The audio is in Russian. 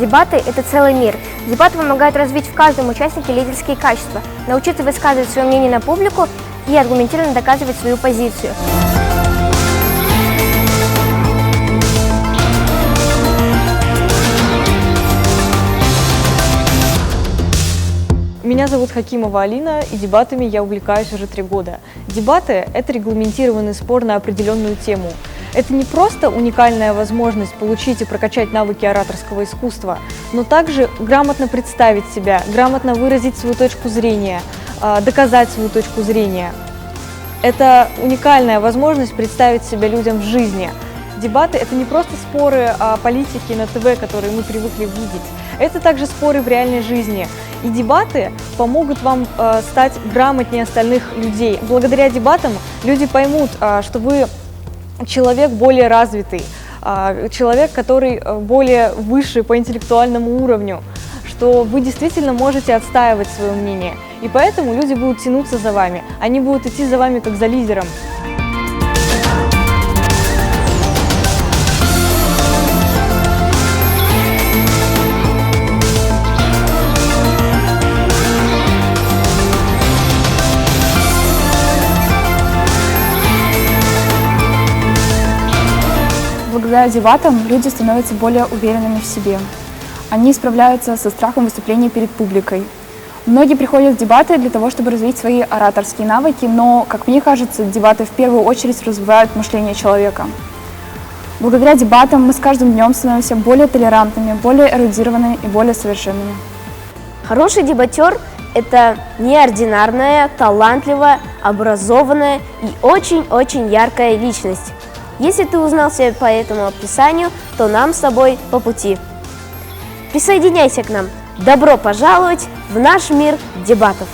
Дебаты – это целый мир. Дебаты помогают развить в каждом участнике лидерские качества, научиться высказывать свое мнение на публику и аргументированно доказывать свою позицию. Меня зовут Хакимова Алина, и дебатами я увлекаюсь уже 3 года. Дебаты – это регламентированный спор на определенную тему. Это не просто уникальная возможность получить и прокачать навыки ораторского искусства, но также грамотно представить себя, грамотно выразить свою точку зрения, доказать свою точку зрения. Это уникальная возможность представить себя людям в жизни. Дебаты – это не просто споры о политике на ТВ, которые мы привыкли видеть. Это также споры в реальной жизни. И дебаты помогут вам стать грамотнее остальных людей. Благодаря дебатам люди поймут, что вы человек более развитый, человек, который более выше по интеллектуальному уровню, что вы действительно можете отстаивать свое мнение. И поэтому люди будут тянуться за вами, они будут идти за вами как за лидером. Благодаря дебатам люди становятся более уверенными в себе. Они справляются со страхом выступления перед публикой. Многие приходят в дебаты для того, чтобы развить свои ораторские навыки, но, как мне кажется, дебаты в первую очередь развивают мышление человека. Благодаря дебатам мы с каждым днем становимся более толерантными, более эрудированными и более совершенными. Хороший дебатер – это неординарная, талантливая, образованная и очень-очень яркая личность. Если ты узнал себя по этому описанию, то нам с тобой по пути. Присоединяйся к нам. Добро пожаловать в наш мир дебатов!